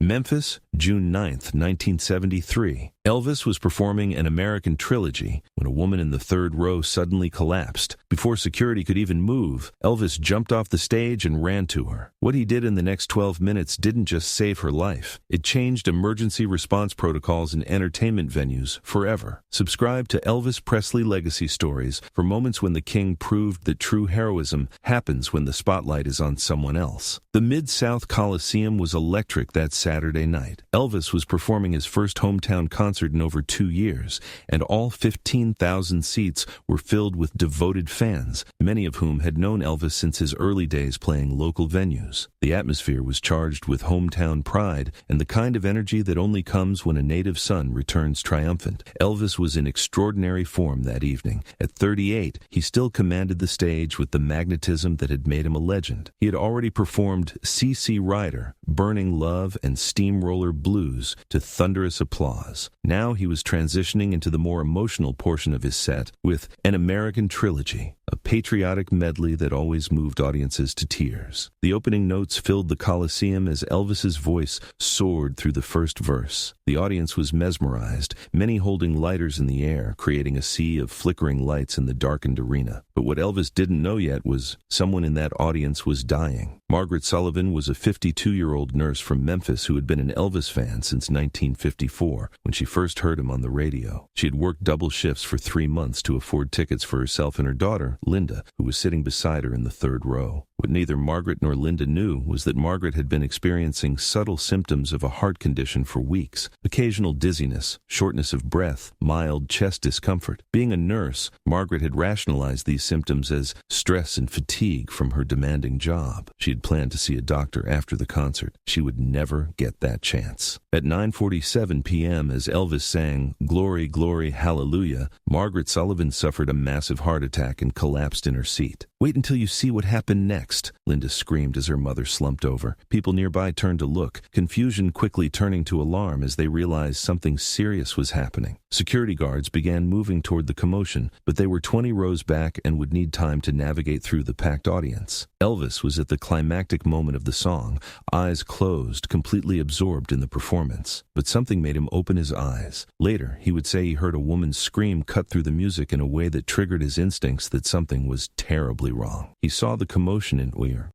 Memphis, June 9, 1973. Elvis was performing an American Trilogy when a woman in the third row suddenly collapsed. Before security could even move, Elvis jumped off the stage and ran to her. What he did in the next 12 minutes didn't just save her life. It changed emergency response protocols in entertainment venues forever. Subscribe to Elvis Presley Legacy Stories for moments when the king proved that true heroism happens when the spotlight is on someone else. The Mid-South Coliseum was electric that Saturday night. Elvis was performing his first hometown concert in over 2 years, and all 15,000 seats were filled with devoted fans, many of whom had known Elvis since his early days playing local venues. The atmosphere was charged with hometown pride and the kind of energy that only comes when a native son returns triumphant. Elvis was in extraordinary form that evening. At 38, he still commanded the stage with the magnetism that had made him a legend. He had already performed C.C. Rider, Burning Love, and Steamroller Blues to thunderous applause. Now he was transitioning into the more emotional portion of his set with An American Trilogy, a patriotic medley that always moved audiences to tears. The opening notes filled the Coliseum as Elvis's voice soared through the first verse. The audience was mesmerized, many holding lighters in the air, creating a sea of flickering lights in the darkened arena. But what Elvis didn't know yet was someone in that audience was dying. Margaret Sullivan was a 52-year-old nurse from Memphis who had been an Elvis fan since 1954 when she first heard him on the radio. She had worked double shifts for 3 months to afford tickets for herself and her daughter, Linda, who was sitting beside her in the third row. What neither Margaret nor Linda knew was that Margaret had been experiencing subtle symptoms of a heart condition for weeks: occasional dizziness, shortness of breath, mild chest discomfort. Being a nurse, Margaret had rationalized these symptoms as stress and fatigue from her demanding job. She had planned to see a doctor after the concert. She would never get that chance. At 9:47 p.m., as Elvis sang "Glory, Glory, Hallelujah," Margaret Sullivan suffered a massive heart attack and collapsed in her seat. "Wait until you see what happened next," Linda screamed as her mother slumped over. People nearby turned to look, confusion quickly turning to alarm as they realized something serious was happening. Security guards began moving toward the commotion, but they were 20 rows back and would need time to navigate through the packed audience. Elvis was at the climactic moment of the song, eyes closed, completely absorbed in the performance. But something made him open his eyes. Later, he would say he heard a woman's scream cut through the music in a way that triggered his instincts that something was terribly wrong. He saw the commotion in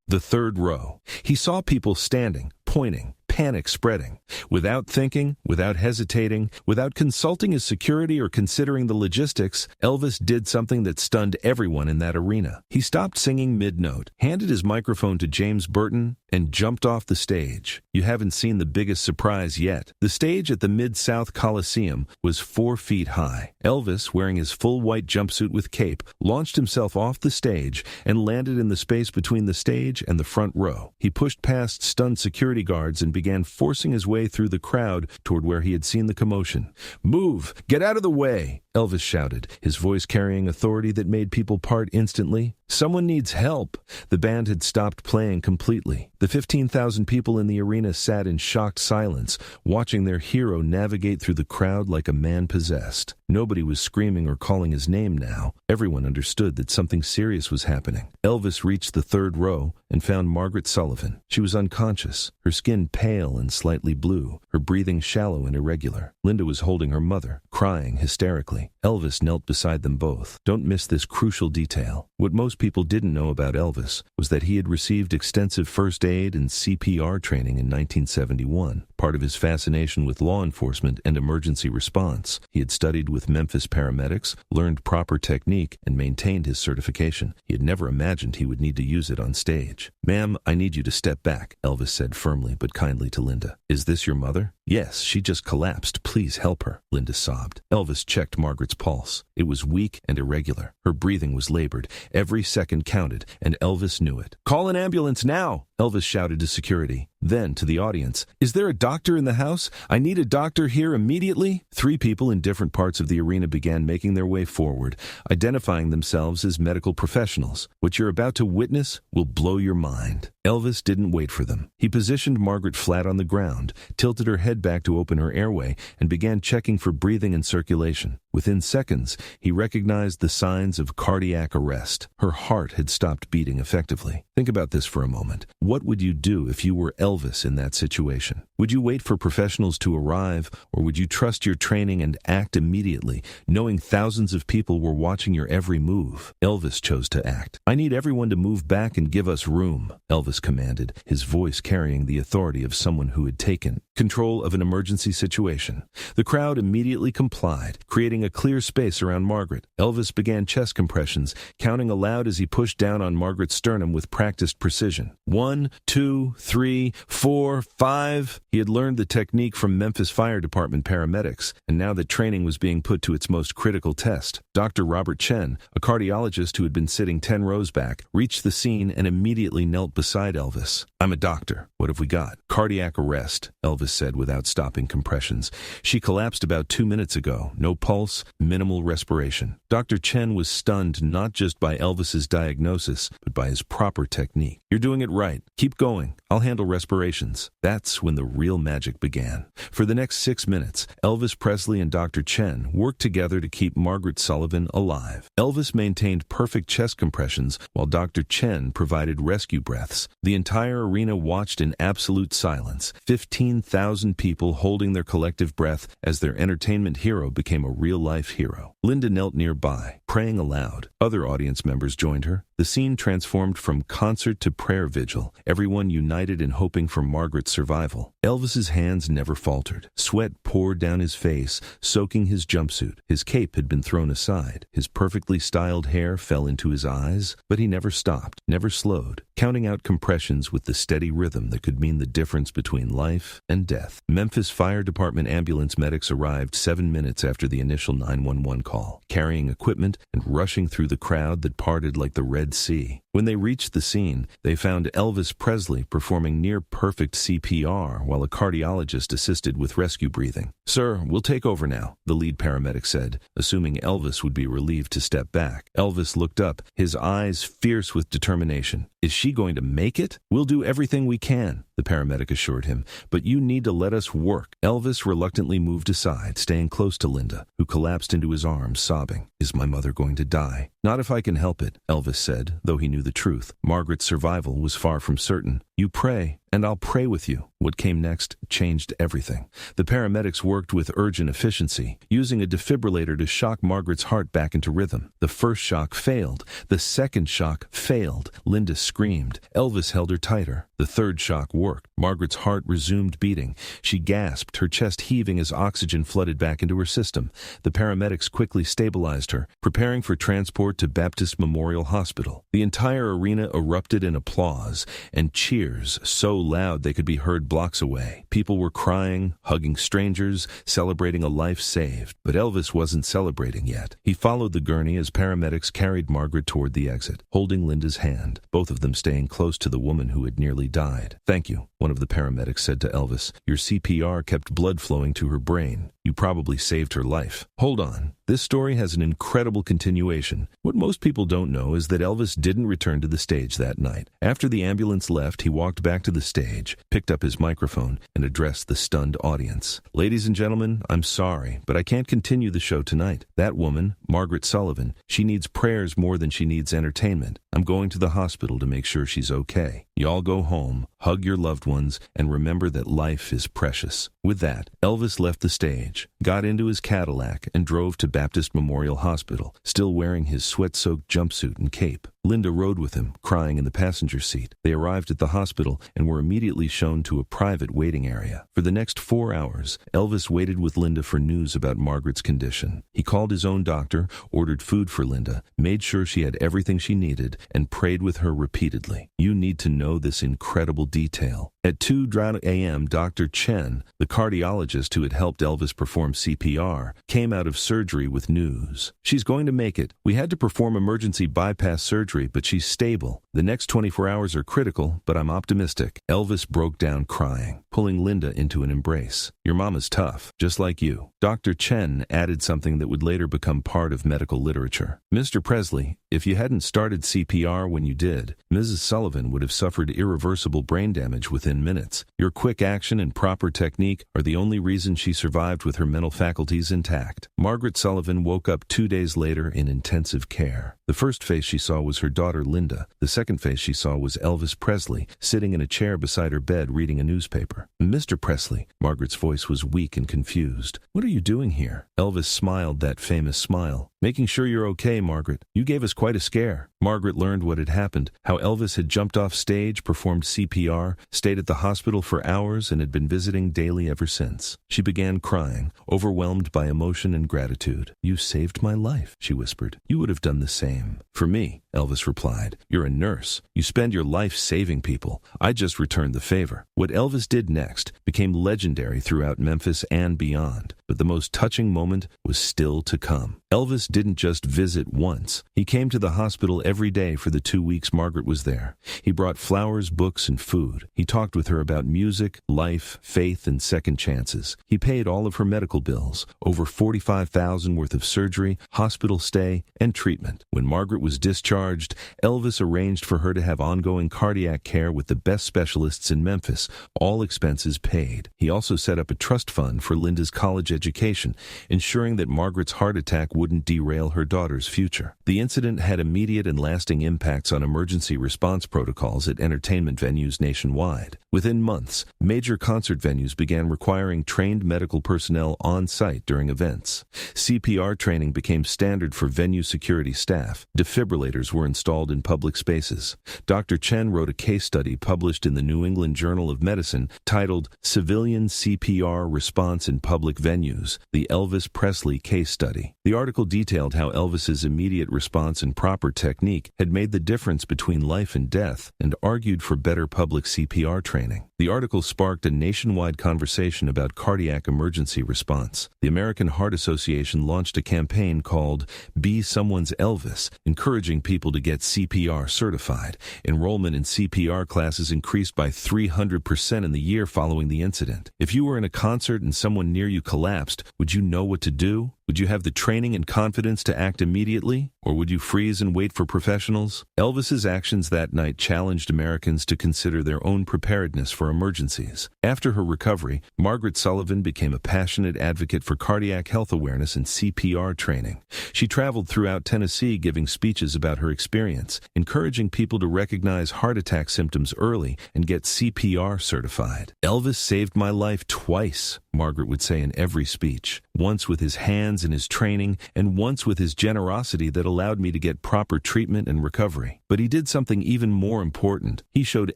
the third row. He saw people standing, pointing, panic spreading. Without thinking, without hesitating, without consulting his security or considering the logistics, Elvis did something that stunned everyone in that arena. He stopped singing mid-note, handed his microphone to James Burton, and jumped off the stage. You haven't seen the biggest surprise yet. The stage at the Mid-South Coliseum was 4 feet high. Elvis, wearing his full white jumpsuit with cape, launched himself off the stage and landed in the space between the stage and the front row. He pushed past stunned security guards and began forcing his way through the crowd toward where he had seen the commotion. "Move! Get out of the way!" Elvis shouted, his voice carrying authority that made people part instantly. "Someone needs help." The band had stopped playing completely. The 15,000 people in the arena sat in shocked silence, watching their hero navigate through the crowd like a man possessed. Nobody was screaming or calling his name now. Everyone understood that something serious was happening. Elvis reached the third row and found Margaret Sullivan. She was unconscious, her skin pale and slightly blue, her breathing shallow and irregular. Linda was holding her mother, crying hysterically. Elvis knelt beside them both. Don't miss this crucial detail. What most people didn't know about Elvis was that he had received extensive first aid and CPR training in 1971. Part of his fascination with law enforcement and emergency response, he had studied with Memphis Paramedics, learned proper technique, and maintained his certification. He had never imagined he would need to use it on stage. "Ma'am, I need you to step back," Elvis said firmly but kindly to Linda. "Is this your mother?" "Yes, she just collapsed. Please help her," Linda sobbed. Elvis checked Margaret's pulse. It was weak and irregular. Her breathing was labored. Every second counted, and Elvis knew it. "Call an ambulance now!" Elvis shouted to security. Then, to the audience, "Is there a doctor in the house? I need a doctor here immediately." 3 people in different parts of the arena began making their way forward, identifying themselves as medical professionals. What you're about to witness will blow your mind. Elvis didn't wait for them. He positioned Margaret flat on the ground, tilted her head head back to open her airway and began checking for breathing and circulation. Within seconds, he recognized the signs of cardiac arrest. Her heart had stopped beating effectively. Think about this for a moment. What would you do if you were Elvis in that situation? Would you wait for professionals to arrive, or would you trust your training and act immediately, knowing thousands of people were watching your every move? Elvis chose to act. "I need everyone to move back and give us room," Elvis commanded, his voice carrying the authority of someone who had taken control of an emergency situation. The crowd immediately complied, creating a clear space around Margaret. Elvis began chest compressions, counting aloud as he pushed down on Margaret's sternum with practiced precision. 1, 2, 3, 4, 5. He had learned the technique from Memphis Fire Department paramedics, and now that training was being put to its most critical test. Dr. Robert Chen, a cardiologist who had been sitting 10 rows back, reached the scene and immediately knelt beside Elvis. "I'm a doctor. What have we got?" "Cardiac arrest," Elvis said without stopping compressions. "She collapsed about 2 minutes ago. No pulse, minimal respiration." Dr. Chen was stunned not just by Elvis's diagnosis, but by his proper technique. "You're doing it right. Keep going. I'll handle respirations." That's when the real magic began. For the next 6 minutes, Elvis Presley and Dr. Chen worked together to keep Margaret Sullivan alive. Elvis maintained perfect chest compressions while Dr. Chen provided rescue breaths. The entire arena watched in absolute silence, 15,000 people holding their collective breath as their entertainment hero became a real-life hero. Linda knelt nearby, praying aloud. Other audience members joined her. The scene transformed from concert to prayer vigil, everyone united in hoping for Margaret's survival. Elvis's hands never faltered. Sweat poured down his face, soaking his jumpsuit. His cape had been thrown aside. His perfectly styled hair fell into his eyes, but he never stopped, never slowed, counting out compressions with the steady rhythm that could mean the difference between life and death. Memphis Fire Department ambulance medics arrived 7 minutes after the initial 911 call, carrying equipment and rushing through the crowd that parted like the Red Sea. When they reached the scene, they found Elvis Presley performing near-perfect CPR while a cardiologist assisted with rescue breathing. "Sir, we'll take over now," the lead paramedic said, assuming Elvis would be relieved to step back. Elvis looked up, his eyes fierce with determination. "Is she going to make it?" "We'll do everything we can," the paramedic assured him, "but you need to let us work." Elvis reluctantly moved aside, staying close to Linda, who collapsed into his arms, sobbing. "Is my mother going to die?" "Not if I can help it," Elvis said, though he knew the truth. Margaret's survival was far from certain. "You pray, and I'll pray with you." What came next changed everything. The paramedics worked with urgent efficiency, using a defibrillator to shock Margaret's heart back into rhythm. The first shock failed. The second shock failed. Linda screamed. Elvis held her tighter. The third shock worked. Margaret's heart resumed beating. She gasped, her chest heaving as oxygen flooded back into her system. The paramedics quickly stabilized her, preparing for transport to Baptist Memorial Hospital. The entire arena erupted in applause and cheers so loud they could be heard blocks away. People were crying, hugging strangers, celebrating a life saved. But Elvis wasn't celebrating yet. He followed the gurney as paramedics carried Margaret toward the exit, holding Linda's hand, both of them staying close to the woman who had nearly died. "Thank you," one of the paramedics said to Elvis. "Your CPR kept blood flowing to her brain. You probably saved her life." Hold on. This story has an incredible continuation. What most people don't know is that Elvis didn't return to the stage that night. After the ambulance left, he walked back to the stage, picked up his microphone, and addressed the stunned audience. "Ladies and gentlemen, I'm sorry, but I can't continue the show tonight. That woman, Margaret Sullivan, she needs prayers more than she needs entertainment. I'm going to the hospital to make sure she's okay. Y'all go home, hug your loved ones, and remember that life is precious." With that, Elvis left the stage, got into his Cadillac, and drove to Baptist Memorial Hospital, still wearing his sweat-soaked jumpsuit and cape. Linda rode with him, crying in the passenger seat. They arrived at the hospital and were immediately shown to a private waiting area. For the next 4 hours, Elvis waited with Linda for news about Margaret's condition. He called his own doctor, ordered food for Linda, made sure she had everything she needed, and prayed with her repeatedly. You need to know this incredible detail. At 2 a.m., Dr. Chen, the cardiologist who had helped Elvis perform CPR, came out of surgery with news. "She's going to make it. We had to perform emergency bypass surgery, but she's stable. The next 24 hours are critical, but I'm optimistic. Elvis broke down crying, pulling Linda into an embrace. Your mama's tough, just like you. Dr. Chen added something that would later become part of medical literature. Mr. Presley, if you hadn't started CPR when you did, Mrs. Sullivan would have suffered irreversible brain damage within minutes. Your quick action and proper technique are the only reason she survived with her mental faculties intact. Margaret Sullivan woke up 2 days later in intensive care. The first face she saw was her daughter Linda. The second face she saw was Elvis Presley, sitting in a chair beside her bed reading a newspaper. Mr. Presley, Margaret's voice was weak and confused. What are you doing here? Elvis smiled that famous smile. Making sure you're okay, Margaret. You gave us quite a scare. Margaret learned what had happened, how Elvis had jumped off stage, performed CPR, stayed at the hospital for hours, and had been visiting daily ever since. She began crying, overwhelmed by emotion and gratitude. You saved my life, she whispered. You would have done the same. For me, Elvis replied. You're a nurse. You spend your life saving people. I just returned the favor. What Elvis did next became legendary throughout Memphis and beyond. But the most touching moment was still to come. Elvis didn't just visit once. He came to the hospital every day for the 2 weeks Margaret was there. He brought flowers, books, and food. He talked with her about music, life, faith, and second chances. He paid all of her medical bills, over $45,000 worth of surgery, hospital stay, and treatment. When Margaret was discharged, Elvis arranged for her to have ongoing cardiac care with the best specialists in Memphis, all expenses paid. He also set up a trust fund for Linda's college education, ensuring that Margaret's heart attack wouldn't derail her daughter's future. The incident had immediate and lasting impacts on emergency response protocols at entertainment venues nationwide. Within months, major concert venues began requiring trained medical personnel on site during events. CPR training became standard for venue security staff. Defibrillators were installed in public spaces. Dr. Chen wrote a case study published in the New England Journal of Medicine titled Civilian CPR Response in Public Venues, the Elvis Presley Case Study. The article detailed how Elvis's immediate response and proper technique had made the difference between life and death and argued for better public CPR training. The article sparked a nationwide conversation about cardiac emergency response. The American Heart Association launched a campaign called Be Someone's Elvis, encouraging people to get CPR certified. Enrollment in CPR classes increased by 300% in the year following the incident. If you were in a concert and someone near you collapsed, would you know what to do? Would you have the training and confidence to act immediately? Or would you freeze and wait for professionals? Elvis's actions that night challenged Americans to consider their own preparedness for emergencies. After her recovery, Margaret Sullivan became a passionate advocate for cardiac health awareness and CPR training. She traveled throughout Tennessee giving speeches about her experience, encouraging people to recognize heart attack symptoms early and get CPR certified. Elvis saved my life twice, Margaret would say in every speech. Once with his hands and his training, and once with his generosity that allowed me to get proper treatment and recovery. But he did something even more important. He showed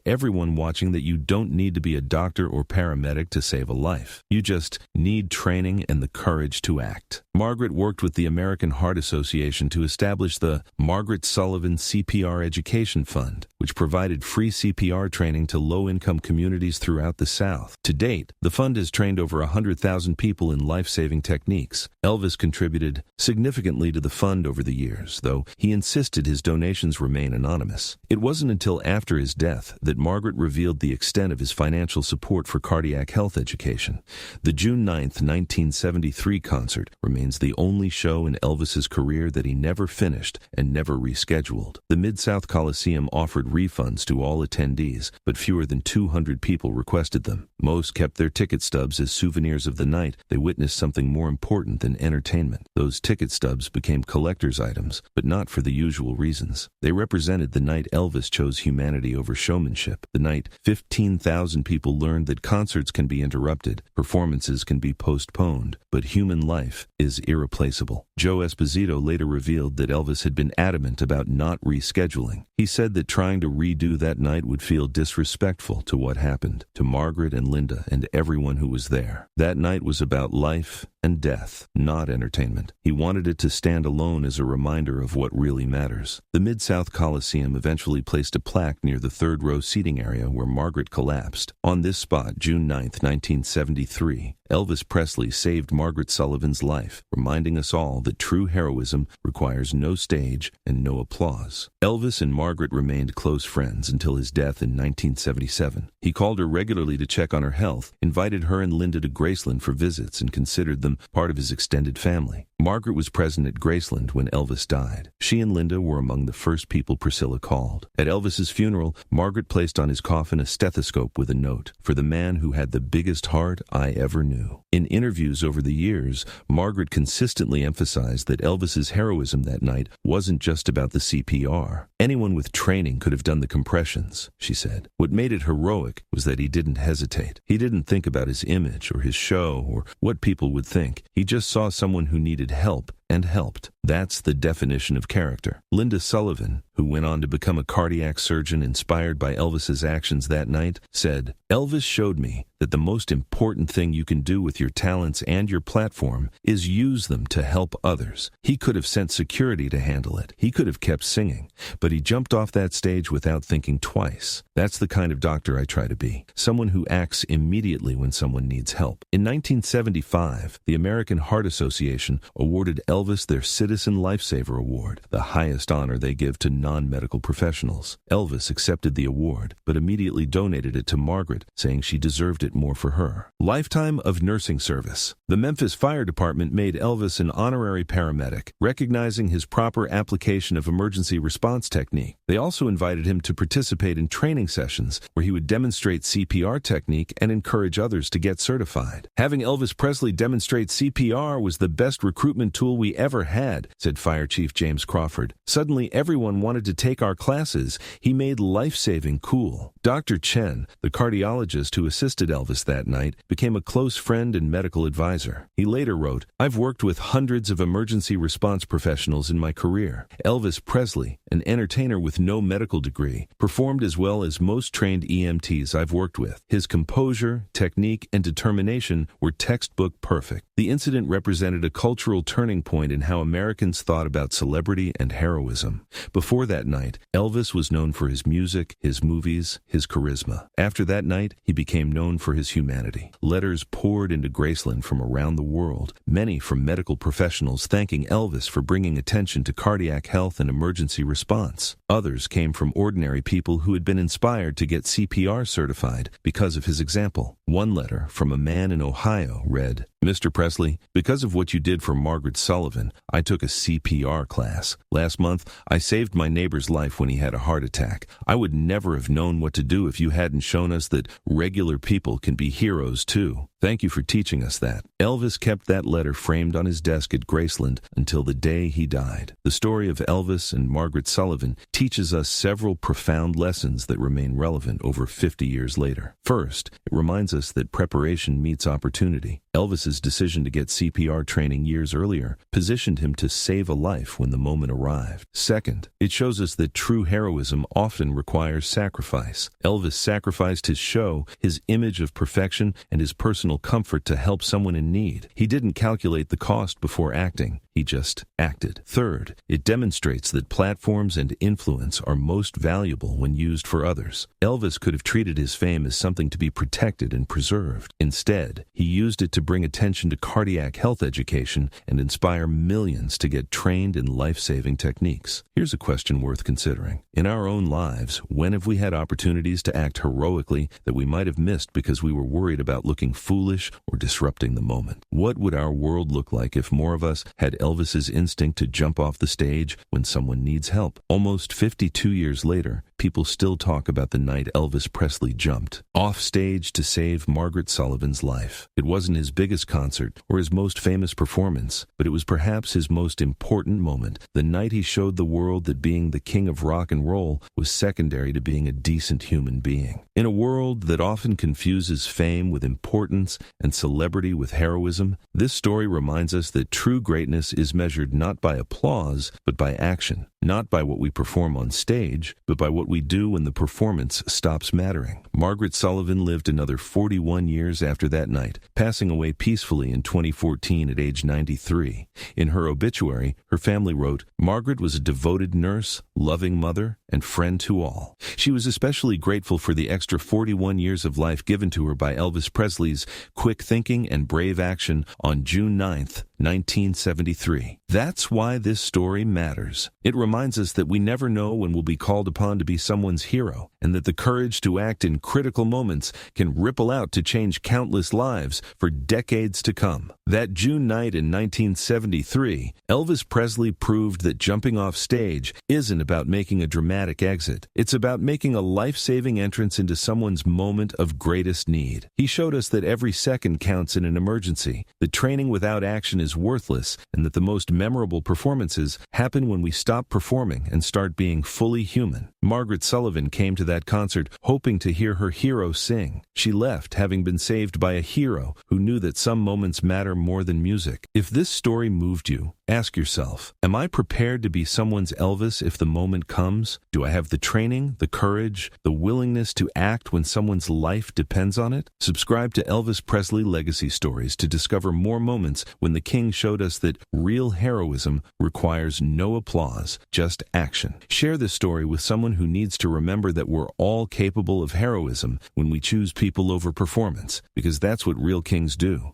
everyone watching that you don't need to be a doctor or paramedic to save a life. You just need training and the courage to act. Margaret worked with the American Heart Association to establish the Margaret Sullivan CPR Education Fund, which provided free CPR training to low-income communities throughout the South. To date, the fund has trained over 100,000 people in life-saving techniques. Elvis contributed significantly to the fund over the years, though he insisted his donations remain anonymous. It wasn't until after his death that Margaret revealed the extent of his financial support for cardiac health education. The June 9, 1973 concert remains the only show in Elvis's career that he never finished and never rescheduled. The Mid-South Coliseum offered refunds to all attendees, but fewer than 200 people requested them. Most kept their ticket stubs as souvenirs of the night. They witnessed something more important than entertainment. Those ticket stubs became collector's items, but not for the usual reasons. They represented the night Elvis chose humanity over showmanship, the night 15,000 people learned that concerts can be interrupted, performances can be postponed, but human life is irreplaceable. Joe Esposito later revealed that Elvis had been adamant about not rescheduling. He said that trying to redo that night would feel disrespectful to what happened, to Margaret and Linda and everyone who was there. That night was about life and death, not entertainment. He wanted it to stand alone as a reminder of what really matters. The Mid-South Coliseum eventually placed a plaque near the third-row seating area where Margaret collapsed. On this spot, June 9, 1973, Elvis Presley saved Margaret Sullivan's life, reminding us all that true heroism requires no stage and no applause. Elvis and Margaret remained close friends until his death in 1977. He called her regularly to check on her health, invited her and Linda to Graceland for visits, and considered them part of his extended family. Margaret was present at Graceland when Elvis died. She and Linda were among the first people Priscilla called. At Elvis's funeral, Margaret placed on his coffin a stethoscope with a note, "For the man who had the biggest heart I ever knew." In interviews over the years, Margaret consistently emphasized that Elvis's heroism that night wasn't just about the CPR. Anyone with training could have done the compressions, she said. What made it heroic was that he didn't hesitate. He didn't think about his image or his show or what people would think. He just saw someone who needed help and helped. That's the definition of character. Linda Sullivan, who went on to become a cardiac surgeon inspired by Elvis's actions that night, said, "Elvis showed me that the most important thing you can do with your talents and your platform is use them to help others. He could have sent security to handle it. He could have kept singing, but he jumped off that stage without thinking twice. That's the kind of doctor I try to be, someone who acts immediately when someone needs help." In 1975, the American Heart Association awarded Elvis their Citizen Lifesaver Award, the highest honor they give to non-medical professionals. Elvis accepted the award, but immediately donated it to Margaret, saying she deserved it more for her. Lifetime of nursing service. The Memphis Fire Department made Elvis an honorary paramedic, recognizing his proper application of emergency response technique. They also invited him to participate in training sessions where he would demonstrate CPR technique and encourage others to get certified. "Having Elvis Presley demonstrate CPR was the best recruitment tool we ever had," said Fire Chief James Crawford. "Suddenly everyone wanted to take our classes. He made life-saving cool." Dr. Chen, the cardiologist who assisted Elvis that night, became a close friend and medical advisor. He later wrote, "I've worked with hundreds of emergency response professionals in my career. Elvis Presley, an entertainer with no medical degree, performed as well as most trained EMTs I've worked with. His composure, technique, and determination were textbook perfect." The incident represented a cultural turning point in how Americans thought about celebrity and heroism. Before that night, Elvis was known for his music, his movies, his charisma. After that night, he became known for his humanity. Letters poured into Graceland from around the world, many from medical professionals thanking Elvis for bringing attention to cardiac health and emergency response. Others came from ordinary people who had been inspired to get CPR certified because of his example. One letter from a man in Ohio read, "Mr. Presley, because of what you did for Margaret Sullivan, I took a CPR class. Last month, I saved my neighbor's life when he had a heart attack. I would never have known what to do if you hadn't shown us that regular people can be heroes too. Thank you for teaching us that." Elvis kept that letter framed on his desk at Graceland until the day he died. The story of Elvis and Margaret Sullivan teaches us several profound lessons that remain relevant over 50 years later. First, it reminds us that preparation meets opportunity. Elvis's decision to get CPR training years earlier positioned him to save a life when the moment arrived. Second, it shows us that true heroism often requires sacrifice. Elvis sacrificed his show, his image of perfection, and his personal comfort to help someone in need. He didn't calculate the cost before acting. He just acted. Third, it demonstrates that platforms and influence are most valuable when used for others. Elvis could have treated his fame as something to be protected and preserved. Instead, he used it to bring attention to cardiac health education and inspire millions to get trained in life-saving techniques. Here's a question worth considering. In our own lives, when have we had opportunities to act heroically that we might have missed because we were worried about looking foolish or disrupting the moment? What would our world look like if more of us had Elvis's instinct to jump off the stage when someone needs help? Almost 52 years later, people still talk about the night Elvis Presley jumped off stage to save Margaret Sullivan's life. It wasn't his biggest concert or his most famous performance, but it was perhaps his most important moment, the night he showed the world that being the king of rock and roll was secondary to being a decent human being. In a world that often confuses fame with importance and celebrity with heroism, this story reminds us that true greatness is measured not by applause, but by action. Not by what we perform on stage, but by what we do when the performance stops mattering. Margaret Sullivan lived another 41 years after that night, passing away peacefully in 2014 at age 93. In her obituary, her family wrote, "Margaret was a devoted nurse, loving mother, and friend to all. She was especially grateful for the extra 41 years of life given to her by Elvis Presley's quick thinking and brave action on June 9th, 1973. That's why this story matters. It reminds us that we never know when we'll be called upon to be someone's hero, and that the courage to act in critical moments can ripple out to change countless lives for decades to come. That June night in 1973, Elvis Presley proved that jumping off stage isn't about making a dramatic exit. It's about making a life-saving entrance into someone's moment of greatest need. He showed us that every second counts in an emergency, that training without action is worthless, and that the most memorable performances happen when we stop performing and start being fully human. Margaret Sullivan came to that concert hoping to hear her hero sing. She left having been saved by a hero who knew that some moments matter more than music. If this story moved you, ask yourself, am I prepared to be someone's Elvis if the moment comes? Do I have the training, the courage, the willingness to act when someone's life depends on it? Subscribe to Elvis Presley Legacy Stories to discover more moments when the King showed us that real heroism requires no applause, just action. Share this story with someone who needs to remember that we're all capable of heroism when we choose people over performance, because that's what real kings do.